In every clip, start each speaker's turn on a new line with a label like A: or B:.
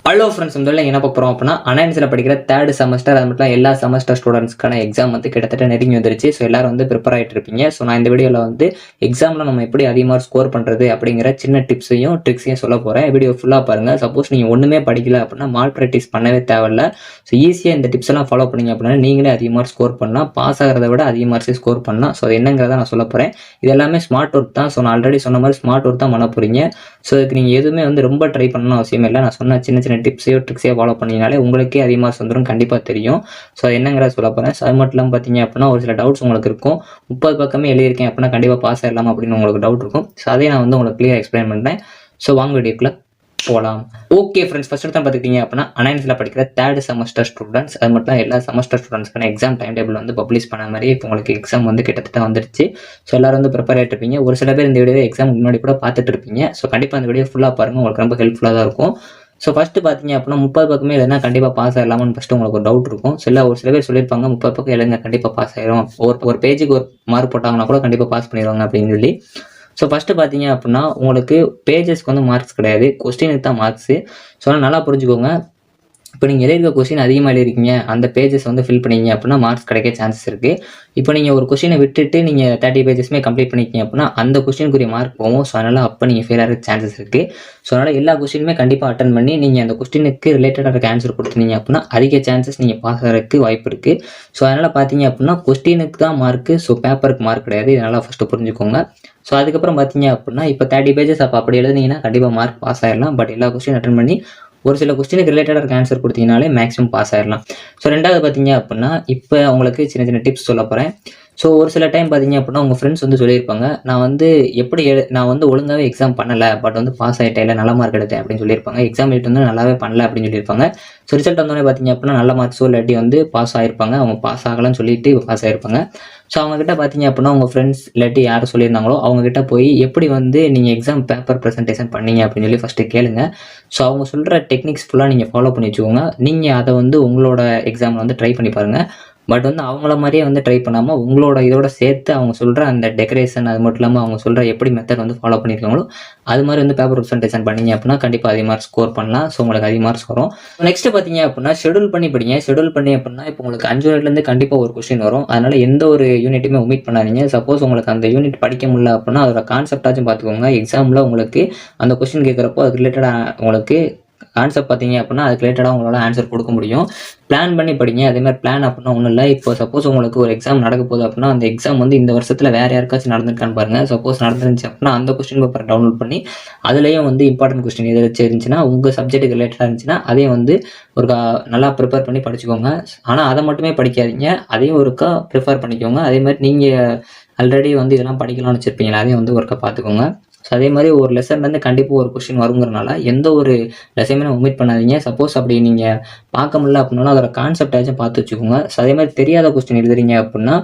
A: Hello friends, முதல்ல என்ன பார்க்க போகிறோம் அப்படின்னா அனாலிசிஸில் படிக்கிற தேர்ட் செமஸ்டர் அது மட்டும் எல்லா செமஸ்டர் ஸ்டூடெண்ட்ஸ்க்கான எக்ஸாம் வந்து கிட்டத்தட்ட நெருங்கி வந்துருச்சு. ஸோ எல்லாரும் வந்து ப்ரிப்பேர் ஆகிட்டு இருப்பீங்க. ஸோ நான் இந்த வீடியோவில் வந்து எக்ஸாமில் நம்ம எப்படி அதிகமாக ஸ்கோர் பண்ணுறது அப்படிங்கிற சின்ன டிப்ஸையும் ட்ரிக்ஸையும் சொல்ல போகிறேன். வீடியோ ஃபுல்லாக பாருங்கள். சப்போஸ் நீங்கள் ஒன்றுமே படிக்கல அப்படின்னா மால் ப்ராக்டிஸ் பண்ணவே தேவையில்ல. ஸோ ஈஸியாக இந்த டிப்ஸ் எல்லாம் ஃபாலோ பண்ணிங்க அப்படின்னா நீங்களே அதிகமாக ஸ்கோர் பண்ணலாம். பாஸ் ஆகிறத விட அதிக மார்க்ஸே ஸ்கோர் பண்ணலாம். ஸோ அது என்னங்கிறத நான் சொல்ல போகிறேன். இது எல்லாமே ஸ்மார்ட் ஒர்க் தான். ஸோ நான் ஆல்ரெடி சொன்ன மாதிரி ஸ்மார்ட் ஒர்க் தான் பண்ண போகிறீங்க. ஸோ இதுக்கு நீங்கள் எதுவுமே வந்து ரொம்ப ட்ரை பண்ணணும் அவசியம் இல்லை. நான் சொன்ன சின்ன சின்ன டிப்ஸையோ ட்ரிக்ஸையோ ஃபாலோ பண்ணிங்கனாலே உங்களுக்கே அதிகமாக வந்துடும், கண்டிப்பாக தெரியும். ஸோ அது என்னங்கிற சொல்ல போகிறேன். ஸோ அது மட்டும் இல்லாமல் பார்த்தீங்க அப்படின்னா ஒரு சில டவுட்ஸ் உங்களுக்கு இருக்கும். 30 பக்கமே எழுதியிருக்கேன் அப்படின்னா கண்டிப்பாக பாஸ் ஆகிடலாம் அப்படின்னு உங்களுக்கு டவுட் இருக்கும். ஸோ அதே நான் வந்து உங்களுக்கு கிளியர் எக்ஸ்பிளைன் பண்ணுறேன். ஸோ வாங்க வீடியோக்குள்ள போகலாம். ஓகே ஃப்ரெண்ட்ஸ், ஃபர்ஸ்ட் தான் பார்த்துக்கிட்டீங்க அப்படின்னா அனாலிசிஸில் படிக்கிற தேர்ட் செமஸ்டர் ஸ்டூடெண்ட்ஸ் அது மட்டும் எல்லா செமஸ்டர் ஸ்டூடெண்ட்ஸ்க்கான எக்ஸாம் டைம் டேபிள் வந்து பப்ளிஷ் பண்ண மாதிரி இப்போ உங்களுக்கு எக்ஸாம் வந்து கிட்டத்தட்ட வந்துருச்சு. ஸோ எல்லாரும் வந்து ப்ரிப்பேர் ஆகிட்டு இருப்பீங்க. ஒரு சில பேர் இந்த வீடியோ எக்ஸாம் முன்னாடி கூட பார்த்துட்டு இருப்பீங்க. ஸோ கண்டிப்பாக அந்த வீடியோ ஃபுல்லாக பாருங்கள், உங்களுக்கு ரொம்ப ஹெல்ப்ஃபுல்லாக தான் இருக்கும். ஸோ ஃபஸ்ட்டு பார்த்தீங்க அப்படின்னா 30 பக்கமே இல்லைன்னா கண்டிப்பாக பாஸ் ஆகலாமான்னு ஃபஸ்ட்டு உங்களுக்கு ஒரு டவுட் இருக்கும். ஒரு சில பேர் சொல்லியிருப்பாங்க 30 பக்கம் எழுதுங்க கண்டிப்பாக பாஸ் ஆகிடும், ஒரு பேஜுக்கு ஒரு மார்க் போட்டாங்கன்னா கூட கண்டிப்பாக பாஸ் பண்ணிடுவாங்க அப்படின்னு சொல்லி. ஸோ ஃபஸ்ட்டு பார்த்தீங்க அப்படின்னா உங்களுக்கு பேஜஸ்க்கு வந்து மார்க்ஸ் கிடையாது, கொஸ்டினுக்கு தான் மார்க்ஸு. ஸோ நல்லா புரிஞ்சுக்கோங்க. இப்போ நீங்கள் எழுதிருக்க கொஸ்டின் அதிகமாக எழுதிருக்கீங்க, அந்த பேஜஸ் வந்து ஃபில் பண்ணிங்க அப்படின்னா மார்க்ஸ் கிடைக்க சான்சஸ் இருக்குது. இப்போ நீங்கள் ஒரு கொஸ்டினை விட்டுட்டு நீங்கள் 30 பேஜஸ்மே கம்ப்ளீட் பண்ணிக்கிங்க அப்படின்னா அந்த கொஸ்டினுக்குரிய மார்க் போகும். ஸோ அதனால் அப்போ நீங்கள் ஃபெயில் ஆகிற சான்சஸ் இருக்குது. ஸோ அதனால் எல்லா கொஸ்டினுமே கண்டிப்பாக அட்டன் பண்ணி நீங்கள் அந்த கொஸ்டினுக்கு ரிலேட்டடாக இருக்க ஆன்சர் கொடுத்துருந்தீங்க அப்படின்னா அதிக சான்சஸ் நீங்கள் பாஸ் ஆகிறதுக்கு வாய்ப்பு இருக்குது. ஸோ அதனால் பார்த்தீங்க அப்படின்னா கொஸ்டினுக்கு தான் மார்க்கு, ஸோ பேப்பருக்கு மார்க் கிடையாது. இதனால் ஃபஸ்ட்டு புரிஞ்சுக்கோங்க. ஸோ அதுக்கப்புறம் பார்த்தீங்க அப்படின்னா இப்போ 30 பேஜஸ் அப்படி எழுதுனீங்கன்னா கண்டிப்பாக மார்க் பாஸ் ஆகிடலாம். பட் எல்லா கொஸ்டின் அட்டன் பண்ணி ஒரு சில கொஸ்டினுக்கு ரிலேட்டடாக இருக்க ஆன்சர் கொடுத்தீங்கனாலே மேக்ஸிமம் பாஸ் ஆகிடலாம். ஸோ ரெண்டாவது பார்த்தீங்க அப்படின்னா இப்போ உங்களுக்கு சின்ன சின்ன டிப்ஸ் சொல்ல போகிறேன். ஸோ ஒரு சில டைம் பார்த்தீங்க அப்படின்னா உங்கள் ஃப்ரெண்ட்ஸ் வந்து சொல்லியிருப்பாங்க, நான் வந்து ஒழுங்காகவே எக்ஸாம் பண்ணலை, பட் வந்து பாஸ் ஆகிட்டேன், இல்லை நல்ல மார்க் எடுத்தேன் அப்படின்னு சொல்லியிருப்பாங்க. எக்ஸாம் எழுதிட்டு வந்து நல்லாவே பண்ணல அப்படின்னு சொல்லியிருப்பாங்க. ஸோ ரிசல்ட் வந்தோடனே பார்த்தீங்க அப்படின்னா நல்ல மார்க்ஸோ இல்லாட்டி வந்து பாஸ் ஆகிருப்பாங்க. அவங்க பாஸ் ஆகலாம்னு சொல்லிட்டு பாஸ் ஆகிருப்பாங்க. ஸோ அவங்ககிட்ட பார்த்தீங்க அப்படின்னா உங்கள் ஃப்ரெண்ட்ஸ் இல்லாட்டி யார் சொல்லியிருந்தாங்களோ அவங்ககிட்ட போய் எப்படி வந்து நீங்கள் எக்ஸாம் பேப்பர் ப்ரெசன்டேஷன் பண்ணீங்க அப்படின்னு சொல்லி ஃபஸ்ட்டு கேளுங்க. ஸோ அவங்க சொல்கிற டெக்னிக்ஸ் ஃபுல்லாக நீங்கள் ஃபாலோ பண்ணி வச்சுக்கோங்க. நீங்கள் அதை வந்து உங்களோட எக்ஸாமில் வந்து ட்ரை பண்ணி பாருங்கள். பட் வந்து அவங்கள மாதிரியே வந்து ட்ரை பண்ணாமல் உங்களோட இதோட சேர்த்து அவங்க சொல்கிற அந்த டெக்கரேஷன் அது மட்டும் இல்லாமல் அவங்க சொல்கிற எப்படி மெத்தட் வந்து ஃபாலோ பண்ணியிருக்காங்களோ அது மாதிரி வந்து பேப்பர் ப்ரெசன்டேஷன் பண்ணிங்க அப்படின்னா கண்டிப்பாக அதிக மார்க்ஸ் ஸ்கோர் பண்ணலாம். ஸோ உங்களுக்கு அதிக மார்க்ஸ் வரும். நெக்ஸ்ட் பார்த்தீங்க அப்படின்னா ஷெடியூல் பண்ணி படிங்க. ஷெடியூல் பண்ணி அப்படின்னா இப்போ உங்களுக்கு 5 யூனிட்லேருந்து கண்டிப்பாக ஒரு கொஸ்டின் வரும். அதனால் எந்த ஒரு யூனிட்டுமே ஒமிட் பண்ணாதீங்க. சப்போஸ் உங்களுக்கு அந்த யூனிட் படிக்க முடியல அப்படின்னா அதோட கான்செப்டாச்சும் பார்த்துக்கோங்க. எக்ஸாமில் உங்களுக்கு அந்த கொஸ்டின் கேட்குறப்போ அதுக்கு ரிலேட்டடாக உங்களுக்கு ஆன்சர் பார்த்தீங்க அப்படின்னா அதுக்கு ரிலேட்டடாக உங்களால் ஆன்சர் கொடுக்க முடியும். பிளான் பண்ணி படிங்க. அதேமாதிரி பிளான் அப்படின்னா ஒன்றும் இல்லை. இப்போ சப்போஸ் உங்களுக்கு ஒரு எக்ஸாம் நடக்க போகுது அப்படின்னா அந்த எக்ஸாம் வந்து இந்த வருஷத்தில் வேறு யாருக்காச்சும் நடந்திருக்கான்னு பாருங்கள். சப்போஸ் நடந்துருந்துச்சு அப்படின்னா அந்த கொஸ்டின் பேப்பரை டவுன்லோட் பண்ணி அதுலேயும் வந்து இம்பார்ட்டன்ட் கொஸ்டின் எது இருந்துச்சுன்னா உங்கள் சப்ஜெக்ட்டுக்கு ரிலேட்டடாக இருந்துச்சுன்னா அதையும் வந்து ஒரு நல்லா ப்ரிப்பேர் பண்ணி படிச்சுக்கோங்க. ஆனால் அதை மட்டுமே படிக்காதீங்க, அதையும் ஒருக்கா ப்ரிஃபர் பண்ணிக்கோங்க. அதேமாதிரி நீங்கள் ஆல்ரெடி வந்து இதெல்லாம் படிக்கலாம்னு வச்சுருப்பீங்களா, அதையும் வந்து ஒருக்கா பார்த்துக்கோங்க. ஸோ அதே மாதிரி ஒரு லெசன்லேருந்து கண்டிப்பாக ஒரு கொஸ்டின் வருங்கிறனால எந்த ஒரு லெசனுமே ஒமிட் பண்ணாதீங்க. சப்போஸ் அப்படி நீங்கள் பார்க்க முடியல அப்படின்னாலும் அதோட கான்செப்டாச்சும் பார்த்து வச்சுக்கோங்க. ஸோ அதே மாதிரி தெரியாத கொஸ்டின் எழுதுறீங்க அப்படின்னா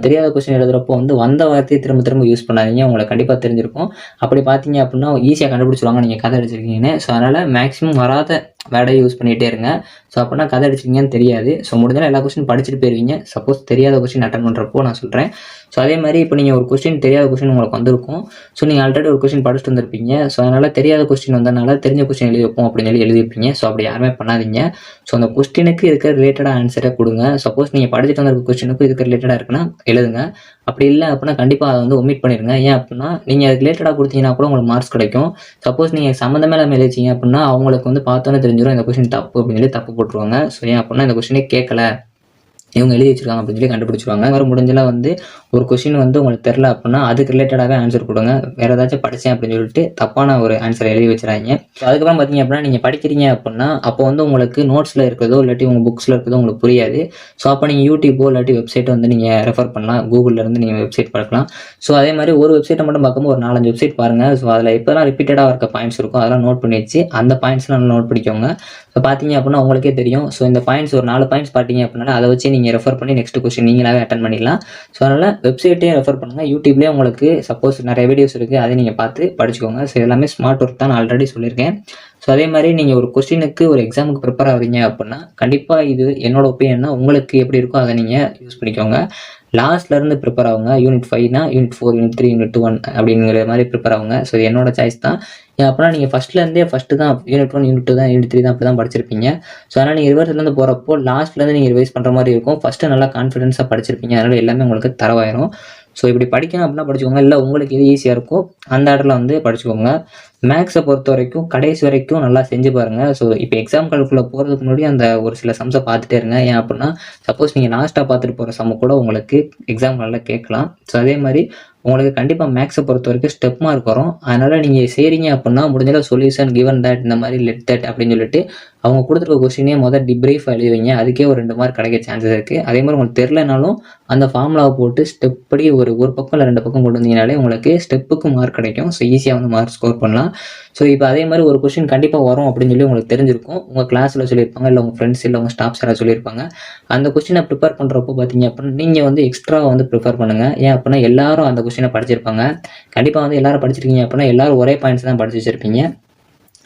A: தெரியாத கொஸ்டின் எழுதுறப்போ வந்து வந்த வார்த்தையை திரும்ப திரும்ப யூஸ் பண்ணாதீங்க. உங்களுக்கு கண்டிப்பாக தெரிஞ்சிருக்கும். அப்படி பார்த்தீங்க அப்படின்னா ஈஸியாக கண்டுபிடிச்சிருவாங்க நீங்கள் கதை அடிச்சிருக்கீங்கன்னு. ஸோ அதனால் மேக்ஸிமம் வராத வேர்டையை யூஸ் பண்ணிகிட்டே இருங்க. ஸோ அப்படின்னா கதை அடிச்சிருக்கீங்கன்னு தெரியாது. ஸோ முடிஞ்சாலும் எல்லா கொஸ்டின் படிச்சுட்டு போயிருவீங்க. சப்போஸ் தெரியாத கொஸ்டின் அட்டன் பண்ணுறப்போ நான் சொல்கிறேன். ஸோ அதே மாதிரி இப்போ நீங்கள் ஒரு கொஸ்டின் தெரியாத கொஸ்டின் உங்களுக்கு வந்திருக்கும். ஸோ நீங்கள் ஆல்ரெடி ஒரு கொஸ்டின் படிச்சுட்டு வந்திருப்பீங்க. ஸோ அதனால் தெரியாத கொஸ்டின் வந்ததுனால தெரிஞ்ச கொஸ்டின் எழுதி வைப்போம் அப்படின்னு சொல்லி எழுதிருப்பீங்க. ஸோ அப்படி யாருமே பண்ணாதீங்க. ஸோ அந்த கொஸ்டினுக்கு இருக்கிற ரிலேட்டடாக ஆன்சரை கொடுங்க. சப்போஸ் நீங்கள் படிச்சுட்டு வந்திருக்க கொஸ்டினுக்கும் இதுக்கு ரிலேட்டடாக இருக்குன்னா எழுதுங்க. அப்படி இல்லை அப்படின்னா கண்டிப்பாக அதை வந்து ஒமிட் பண்ணிடுங்க. ஏன் அப்படின்னா நீங்கள் அதுக்கு ரிலேட்டடாக கொடுத்தீங்கன்னா கூட உங்களுக்கு மார்க்ஸ் கிடைக்கும். சப்போஸ் நீங்கள் சம்மந்தமே இல்லாமல் எழுதிச்சிங்க அப்படின்னா அவங்களுக்கு வந்து பார்த்தோன்னே தெரிஞ்சிடும் இந்த கொஸ்டின் தப்பு அப்படின்னு சொல்லி தப்பு போட்டுருவாங்க. ஸோ ஏன் அப்படின்னா இந்த கொஸ்டினே கேட்கல, இவங்க எழுதி வச்சிருக்காங்க அப்படின்னு சொல்லி கண்டுபிடிச்சிருவாங்க. வேறு முடிஞ்சலாம் வந்து ஒரு கொஸ்டின் வந்து உங்களுக்கு தெரில அப்படின்னா அதுக்கு ரிலேட்டடாகவே ஆன்சர் கொடுங்க. வேறு ஏதாச்சும் படித்தேன் அப்படின்னு சொல்லிட்டு தப்பான ஒரு ஆன்சரை எழுதி வச்சுறாங்க. ஸோ அதுக்கப்புறம் பார்த்தீங்க அப்படின்னா நீங்கள் படிக்கிறீங்க அப்படின்னா அப்போ வந்து உங்களுக்கு நோட்ஸில் இருக்கிறதோ இல்லாட்டி உங்கள் புக்ஸில் இருக்கிறதோ உங்களுக்கு புரியாது. ஸோ அப்போ நீங்கள் யூடியூப்போ இல்லாட்டி வெப்சைட்டை வந்து நீங்கள் ரெஃபர் பண்ணலாம். கூகுளிலேருந்து நீங்கள் வெப்சைட் பார்க்கலாம். ஸோ அதே மாதிரி ஒரு வெப்சைட்டை மட்டும் பார்க்கும்போது ஒரு 4-5 வெப்சைட் பாருங்கள். ஸோ அதில் இப்போலாம் ரிப்பீட்டடாக இருக்க பாயிண்ட்ஸ் இருக்கும், அதெல்லாம் நோட் பண்ணி வச்சு அந்த பாயிண்ட்ஸ்லாம் நோட் பண்ணிக்கோங்க. ஸோ பார்த்தீங்க அப்படின்னா உங்களுக்கே தெரியும். ஸோ இந்த பாயிண்ட்ஸ் ஒரு 4 பாயிண்ட்ஸ் பார்த்தீங்க அப்படின்னா அதை வச்சு நீங்கள் ரெஃபர் பண்ணி நெக்ஸ்ட் கொஸ்டின் நீங்களாவே அட்டன் பண்ணிடலாம். ஸோ அதனால் வெப்சைட்டையும் ரெஃபர் பண்ணுங்கள். யூடியூப்லேயே உங்களுக்கு சப்போஸ் நிறைய வீடியோஸ் இருக்குது, அதை நீங்கள் பார்த்து படிச்சுக்கோங்க. ஸோ எல்லாமே ஸ்மார்ட் ஒர்க் தான் நான் ஆல்ரெடி சொல்லியிருக்கேன். ஸோ அதே மாதிரி நீங்கள் ஒரு கொஸ்டினுக்கு ஒரு எக்ஸாமுக்கு ப்ரிப்பேர் ஆகிறீங்க அப்படின்னா கண்டிப்பாக இது என்னோட ஒப்பீனியன்னா உங்களுக்கு எப்படி இருக்கோ அதை நீங்கள் யூஸ் பண்ணிக்கோங்க. லாஸ்ட்லேருந்து ப்ரிப்பேர் ஆகுங்க. யூனிட் 5னா யூனிட் 4, யூனிட் 3, யூனிட் 1 அப்படிங்கிற மாதிரி ப்ரிப்பேர் ஆகுங்க. ஸோ என்னோட சாய்ஸ் தான். ஏன் அப்படின்னா நீங்கள் ஃபஸ்ட்டு தான் யூனிட் 1, யூனிட் 2 தான், யூனிட் 3 தான் அப்படி தான் படிச்சிருப்பீங்க. ஸோ அதனால் நீங்கள் ரிவர்ஸ்லேருந்து போகிறப்போ லாஸ்ட்லேருந்து நீங்கள் ரிவைஸ் பண்ணுற மாதிரி இருக்கும். ஃபஸ்ட்டு நல்லா கான்ஃபிடென்ஸாக படிச்சிருப்பீங்க. அதனால் எல்லாமே உங்களுக்கு தரவாயிரும். ஸோ இப்படி படிக்கணும் அப்படின்னா படிச்சுக்கோங்க. இல்லை உங்களுக்கு எது ஈஸியாக இருக்கோ அந்த ஆர்டரில் வந்து படிச்சுக்கோங்க. மேக்ஸை பொறுத்த வரைக்கும் கடைசி வரைக்கும் நல்லா செஞ்சு பாருங்கள். ஸோ இப்போ எக்ஸாம் கால்குள்ளே போகிறதுக்கு முன்னாடி அந்த ஒரு சில சம்ஸை பார்த்துட்டே இருங்க. ஏன் அப்படின்னா சப்போஸ் நீங்கள் லாஸ்ட்டாக பார்த்துட்டு போகிற சம்ம கூட உங்களுக்கு எக்ஸாம் காலில் கேட்கலாம். ஸோ அதே மாதிரி உங்களுக்கு கண்டிப்பாக மேக்ஸை பொறுத்த வரைக்கும் ஸ்டெப் மார்க் வரும். அதனால் நீங்கள் செய்கிறீங்க அப்படின்னா முடிஞ்சளவு சொல்யூஷன் கிவன் தட் இந்த மாதிரி லெட் தட் அப்படின்னு சொல்லிட்டு அவங்க கொடுத்துருக்க கொஸ்டினே பிரீஃபாக எழுதுவீங்க. அதுக்கே ஒரு 2 மார்க் கிடைக்க சான்சஸ் இருக்குது. அதே மாதிரி உங்களுக்கு தெரிலனாலும் அந்த ஃபார்முலாவை போட்டு ஸ்டெப் படி ஒரு பக்கம் இல்லை 2 பக்கம் கொண்டு வந்தீங்கனாலே உங்களுக்கு ஸ்டெப்புக்கு மார்க் கிடைக்கும். ஸோ ஈஸியாக வந்து மார்க் ஸ்கோர் பண்ணலாம். ஸோ இப்போ அதே மாதிரி ஒரு கொஸ்டின் கண்டிப்பாக வரும் அப்படின்னு சொல்லி உங்களுக்கு தெரிஞ்சிருக்கும். உங்கள் கிளாஸில் சொல்லியிருப்பாங்க, இல்லை உங்கள் ஃப்ரெண்ட்ஸ் இல்லை உங்கள் ஸ்டாஃப்ஸ் யாராவது சொல்லியிருப்பாங்க. அந்த கொஸ்டினை ப்ரிப்பேர் பண்ணுறப்போ பார்த்தீங்க அப்படின்னா நீங்கள் வந்து எக்ஸ்ட்ராவாக வந்து ப்ரிப்பேர் பண்ணுங்கள். ஏன் அப்படின்னா எல்லாரும் அந்த கொஸ்டினை படிச்சிருப்பாங்க. கண்டிப்பாக வந்து எல்லாரும் படிச்சிருக்கீங்க அப்படின்னா எல்லாரும் ஒரே பாயிண்ட்ஸ் தான் படிச்சு வச்சிருப்பீங்க.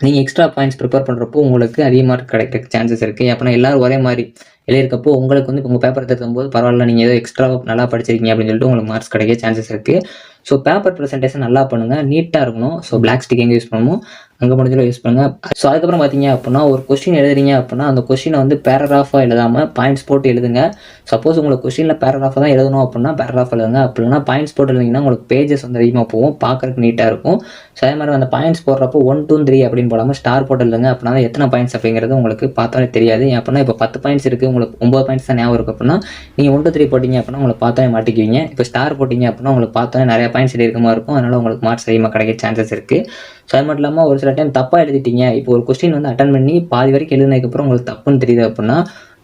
A: நீங்கள் எக்ஸ்ட்ரா பாயிண்ட்ஸ் ப்ரிப்பேர் பண்ணுறப்போ உங்களுக்கு அதிக மார்க் கிடைக்க சான்சஸ் இருக்குது. அப்படின்னா எல்லாரும் ஒரே மாதிரி எழுதியிருக்கப்போ உங்களுக்கு வந்து உங்கள் பேப்பர் திருத்தும்போது பரவாயில்ல நீங்கள் ஏதோ எக்ஸ்ட்ரா நல்லா படிச்சிருக்கீங்க அப்படின்னு சொல்லிட்டு உங்களுக்கு மார்க்ஸ் கிடைக்க சான்சஸ் இருக்குது. ஸோ பேப்பர் ப்ரெசன்டேஷன் நல்லா பண்ணுங்கள், நீட்டாக இருக்கணும். ஸோ பிளாக் ஸ்டிக் எங்கே யூஸ் பண்ணணும் அங்கே முடிஞ்சளவு யூஸ் பண்ணுங்கள். ஸோ அதுக்கப்புறம் பார்த்தீங்க அப்படின்னா ஒரு கொஸ்டின் எழுதுறீங்க அப்படின்னா அந்த கொஸ்டினை வந்து பேராகிராஃபாக எழுதாமல் பாயிண்ட்ஸ் போட்டு எழுதுங்க. சப்போஸ் உங்களுக்கு கொஸ்டினில் பேராகிராஃபாக தான் எழுதணும் அப்படின்னா பேராகிராஃப் எழுதுங்க. அப்படின்னா பாயிண்ட்ஸ் போட்டு எழுதிங்கன்னா உங்களுக்கு பேஜஸ் வந்து அதிகமாக போகும், பார்க்கறதுக்கு நீட்டாக இருக்கும். ஸோ அதே மாதிரி அந்த பாயிண்ட்ஸ் போடுறப்போ 1, 2, 3 அப்படின்னு போடாமல் ஸ்டார் போட்டு எழுதுங்க. அப்படின்னா எத்தனை பாயிண்ட்ஸ் அப்படிங்கிறது உங்களுக்கு பார்த்தாலே தெரியாது. அப்படின்னா இப்போ 10 பாயிண்ட்ஸ் இருக்குது, உங்களுக்கு 9 பாயிண்ட்ஸ் தான் ஞாபகம் இருக்குது அப்படின்னா நீங்கள் 1, 2, 3 போட்டிங்க அப்படின்னா உங்களுக்கு பார்த்தாலே மாட்டிக்குவீங்க. இப்போ ஸ்டார் போட்டிங்க அப்படின்னா உங்களுக்கு பார்த்தாலே நிறைய பாயிண்ட்ஸ் எழுதிருக்க மாதிரி இருக்கும். அதனால் உங்களுக்கு மார்க்ஸ் அதிகமாக கிடைக்க சான்சஸ் இருக்குது. ஸோ அது மட்டும் இல்லாமல் ஒரு சில டைம் தப்பாக எழுதிட்டீங்க. இப்போ ஒரு கொஸ்டின் வந்து அட்டன் பண்ணி பாதி வரைக்கும் எழுதினதுக்கப்புறம் உங்களுக்கு தப்புன்னு தெரியுது அப்படின்னா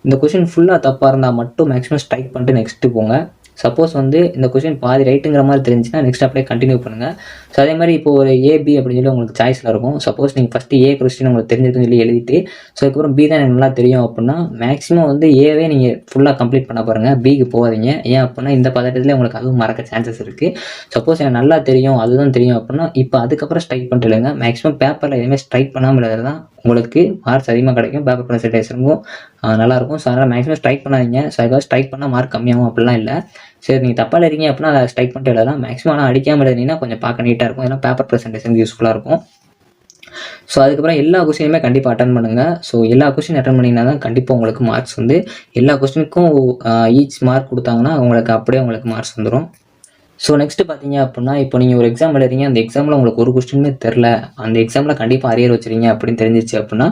A: இந்த கொஸ்டின் ஃபுல்லாக தப்பாக இருந்தால் மட்டும் மேக்ஸிமம் ஸ்ட்ரைக் பண்ணிட்டு நெக்ஸ்ட்டு போங்க. சப்போஸ் வந்து இந்த கொஸ்டின் பாதி ரைட்டுங்கிற மாதிரி தெரிஞ்சுன்னா நெக்ஸ்ட் அப்படியே கண்டினியூ பண்ணுங்கள். ஸோ அதே மாதிரி இப்போ ஒரு ஏபி அப்படின்னு சொல்லி உங்களுக்கு சாய்ஸில் இருக்கும். சப்போஸ் நீங்கள் ஃபஸ்ட்டு ஏ கொஸ்டின் உங்களுக்கு தெரிஞ்சிருக்குன்னு சொல்லி எழுதிட்டு ஸோ அதுக்கப்புறம் பி தான் எனக்கு நல்லா தெரியும் அப்படின்னா மேக்ஸிமம் வந்து ஏவே நீங்கள் ஃபுல்லாக கம்ப்ளீட் பண்ண பாருங்கள், பிக்கு போகாதீங்க. ஏன் அப்படின்னா இந்த பதட்டத்தில் உங்களுக்கு அதுவும் மறக்க சான்சஸ் இருக்குது. சப்போஸ் எனக்கு நல்லா தெரியும் அதுதான் தெரியும் அப்படின்னா இப்போ அதுக்கப்புறம் ஸ்ட்ரைக் பண்ணிட்டு இல்லைங்க. மேக்ஸிமம் பேப்பரில் எதுவுமே ஸ்ட்ரைக் பண்ணாமல் எழுதுறது தான் உங்களுக்கு மார்க்ஸ் அதிகமாக கிடைக்கும். பேப்பர் ப்ரெசன்டேஷனுக்கும் நல்லாயிருக்கும். ஸோ அதனால் மேக்ஸிமம் ஸ்ட்ரைக் பண்ணாதீங்க. ஸோ அதுக்காக ஸ்ட்ரைக் பண்ணால் மார்க் கம்மியாகும் அப்படிலாம் இல்லை. சரி நீங்கள் தப்பாக எழுதிங்க அப்படின்னா அதை ஸ்ட்ரைக் பண்ணிட்டு எழுதலாம். மேக்ஸிமம் ஆனால் அடிக்காமல் எழுதினீங்கன்னா கொஞ்சம் பார்க்க நீட்டாக இருக்கும். ஏன்னா பேப்பர் ப்ரெசன்டேஷனுக்கு யூஸ்ஃபுல்லாக இருக்கும். ஸோ அதுக்கப்புறம் எல்லா கொஸ்டினுமே கண்டிப்பாக அட்டன் பண்ணுங்கள். ஸோ எல்லா கொஸ்டின் அட்டன் பண்ணிங்கன்னா தான் கண்டிப்பாக உங்களுக்கு மார்க்ஸ் வந்து எல்லா கொஸ்டினுக்கும் ஈச் மார்க் கொடுத்தாங்கன்னா உங்களுக்கு அப்படியே உங்களுக்கு மார்க்ஸ் வந்துடும். ஸோ நெக்ஸ்ட்டு பார்த்தீங்க அப்படின்னா இப்போ நீங்கள் ஒரு எக்ஸாம் எழுதுறீங்க, அந்த எக்ஸாமில் உங்களுக்கு ஒரு கொஸ்டினுமே தெரில, அந்த எக்ஸாமில் கண்டிப்பாக அரியர் வச்சுருங்க அப்படின்னு தெரிஞ்சிச்சு அப்படின்னா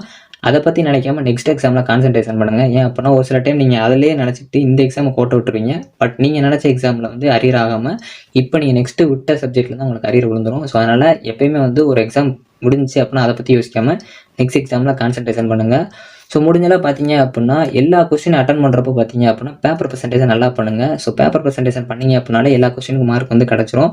A: அதை பற்றி நினைக்காம நெக்ஸ்ட் எக்ஸாமில் கான்சன்ட்ரேஷன் பண்ணுங்கள். ஏன் அப்படின்னா ஒரு சில டைம் நீங்கள் அதிலே நினச்சிட்டு இந்த எக்ஸாமை கோட்டை விட்டுருவீங்க. பட் நீங்கள் நினச்ச எக்ஸாமில் வந்து அரியர் ஆகாமல் இப்போ நீங்கள் நெக்ஸ்ட்டு விட்ட சப்ஜெக்ட்டில் தான் உங்களுக்கு அரியர் விழுந்துடும். ஸோ அதனால் எப்பயுமே வந்து ஒரு எக்ஸாம் முடிஞ்சிச்சு அப்படின்னா அதை பற்றி யோசிக்காமல் நெக்ஸ்ட் எக்ஸாமில் கான்சன்ட்ரேஷன் பண்ணுங்கள். ஸோ முடிஞ்சளவு பார்த்தீங்க அப்படின்னா எல்லா கொஸ்டின் அட்டன் பண்ணுறப்போ பார்த்தீங்க அப்படின்னா பேப்பர் ப்ரெசன்டேஷன் நல்லா பண்ணுங்கள். ஸோ பேப்பர் ப்ரெசன்டேஷன் பண்ணிங்க அப்படின்னாலே எல்லா கொஸ்டினுக்கு மார்க் வந்து கிடச்சிரும்.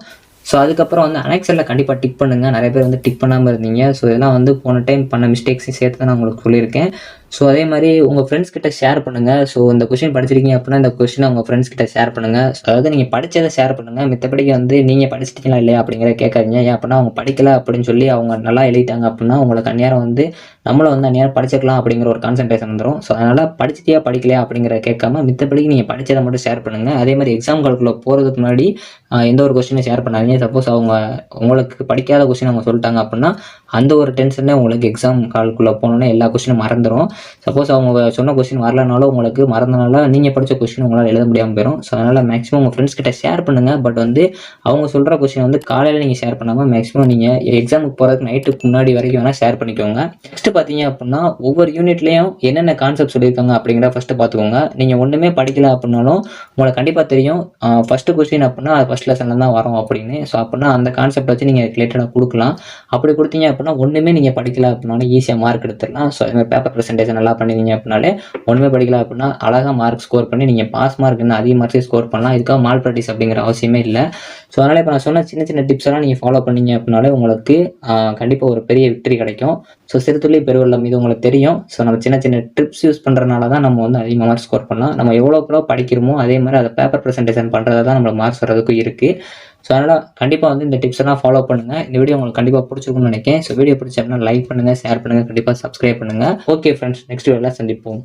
A: ஸோ அதுக்கப்புறம் வந்து அனெக்ஸரில் கண்டிப்பாக டிக் பண்ணுங்கள். நிறைய பேர் வந்து டிக் பண்ணாமல் இருந்தீங்க. ஸோ இதெல்லாம் வந்து போன டைம் பண்ண மிஸ்டேக்ஸையும் சேர்த்து தான் நான் உங்களுக்கு சொல்லியிருக்கேன். ஸோ அதே மாதிரி உங்கள் ஃப்ரெண்ட்ஸ் கிட்ட ஷேர் பண்ணுங்கள். ஸோ இந்த கொஸ்டின் படிச்சிருக்கீங்க அப்படின்னா இந்த கொஸ்டினை உங்கள் ஃப்ரெண்ட்ஸ் கிட்ட ஷேர் பண்ணுங்கள். அதாவது நீங்கள் படித்ததை ஷேர் பண்ணுங்கள். மித்தபடிக்கு வந்து நீங்கள் படிச்சிட்டீங்களா இல்லையா அப்படிங்கிறத கேட்காதீங்க. ஏன் அப்படின்னா அவங்க படிக்கலை அப்படின்னு சொல்லி அவங்க நல்லா எழுதிட்டாங்க அப்படின்னா உங்களுக்கு அந்நேரம் வந்து நம்மளும் வந்து அந்நேரம் படிச்சிக்கலாம் அப்படிங்கிற ஒரு கான்சன்ட்ரேஷன் வந்துடும். ஸோ அதனால் படிச்சிட்டியா படிக்கலையா அப்படிங்கிறத கேட்காம மித்தபடிக்கு நீங்கள் படித்ததை மட்டும் ஷேர் பண்ணுங்கள். அதே மாதிரி எக்ஸாம் கால்குள்ளே போகிறதுக்கு முன்னாடி எந்த ஒரு கொஸ்டினை ஷேர் பண்ணாதீங்க. சப்போஸ் அவங்க உங்களுக்கு படிக்காத கொஸ்டின் அவங்க சொல்லிட்டாங்க அப்படின்னா அந்த ஒரு டென்ஷனே உங்களுக்கு எக்ஸாம் கால்குள்ளே போனோன்னே எல்லா கொஸ்டினும் மறந்துடும். சப்போஸ் அவங்க சொன்ன கொஸ்டின் வரலனாலும் உங்களுக்கு மறந்தனால நீங்கள் படித்த கொஸ்டின் உங்களால் எழுத முடியாமல் போயிடும். ஸோ அதனால் மேக்ஸிமம் உங்கள் ஃப்ரெண்ட்ஸ் கிட்ட ஷேர் பண்ணுங்கள். பட் வந்து அவங்க சொல்கிற கொஸ்டின் வந்து காலையில் நீங்கள் ஷேர் பண்ணாமல் மேக்ஸிமம் நீங்கள் எக்ஸாமுக்கு போகிறதுக்கு நைட்டுக்கு முன்னாடி வரைக்கும் வேணால் ஷேர் பண்ணிக்கோங்க. நெக்ஸ்ட்டு பார்த்தீங்க அப்படின்னா ஒவ்வொரு யூனிட்லேயும் என்னென்ன கான்செப்ட் சொல்லியிருக்காங்க அப்படிங்கிற ஃபஸ்ட்டு பார்த்துக்கோங்க. நீங்கள் ஒன்றுமே படிக்கல அப்படின்னாலும் உங்களுக்கு கண்டிப்பாக தெரியும் ஃபஸ்ட்டு கொஸ்டின் அப்படின்னா அது ஃபஸ்ட் லெசனில் தான் வரும் அப்படின்னு. ஸோ அப்படின்னா அந்த கான்செப்ட் வச்சு நீங்கள் ரிலேட்டடாக கொடுக்கலாம். அப்படி கொடுத்தீங்க அப்படின்னா ஒன்றுமே நீங்கள் படிக்கல அப்படின்னாலும் ஈஸியாக மார்க் எடுத்துடலாம். ஸோ அதுமாதிரி பேப்பர் ப்ரெசன்டேஷன் நல்லா பண்ணிங்க அப்படின்னாலே ஒன்றுமே படிக்கல அப்படின்னா அழகாக மார்க் ஸ்கோர் பண்ணி நீங்கள் பாஸ் மார்க் இன்னும் அதிக மார்க்ஸே ஸ்கோர் பண்ணலாம். இதுக்காக மால் ப்ராக்டிஸ் அப்படிங்கிற அவசியமே இல்லை. ஸோ அதனால் இப்போ நான் சொன்ன சின்ன சின்ன டிப்ஸ் எல்லாம் நீங்கள் ஃபாலோ பண்ணீங்க அப்படின்னாலே உங்களுக்கு கண்டிப்பாக ஒரு பெரிய விக்டரி கிடைக்கும். ஸோ சிறுதுளி பெருவெள்ளம் இது உங்களுக்கு தெரியும். ஸோ நம்ம சின்ன சின்ன ட்ரிப்ஸ் யூஸ் பண்ணுறதுனால தான் நம்ம வந்து அதிகமாக மார்க் ஸ்கோர் பண்ணலாம். நம்ம எவ்வளோ படிக்கிறோமோ அதே மாதிரி அதை பேப்பர் ப்ரெசன்டேஷன் பண்ணுறது தான் நம்மளுக்கு மார்க்ஸ் வர்றதுக்கும் இருக்குது. ஸோ அதனால் கண்டிப்பாக வந்து இந்த டிப்ஸ் எல்லாம் ஃபாலோ பண்ணுங்கள். இந்த வீடியோ உங்களுக்கு கண்டிப்பாக பிடிச்சிருக்கும்னு நினைக்கிறேன். ஸோ வீடியோ பிடிச்ச அப்படின்னா லைக் பண்ணுங்கள், ஷேர் பண்ணுங்கள், கண்டிப்பாக சப்ஸ்கிரைப் பண்ணுங்கள். ஓகே ஃப்ரெண்ட்ஸ், நெக்ஸ்ட் வீடியோவில் சந்திப்போம்.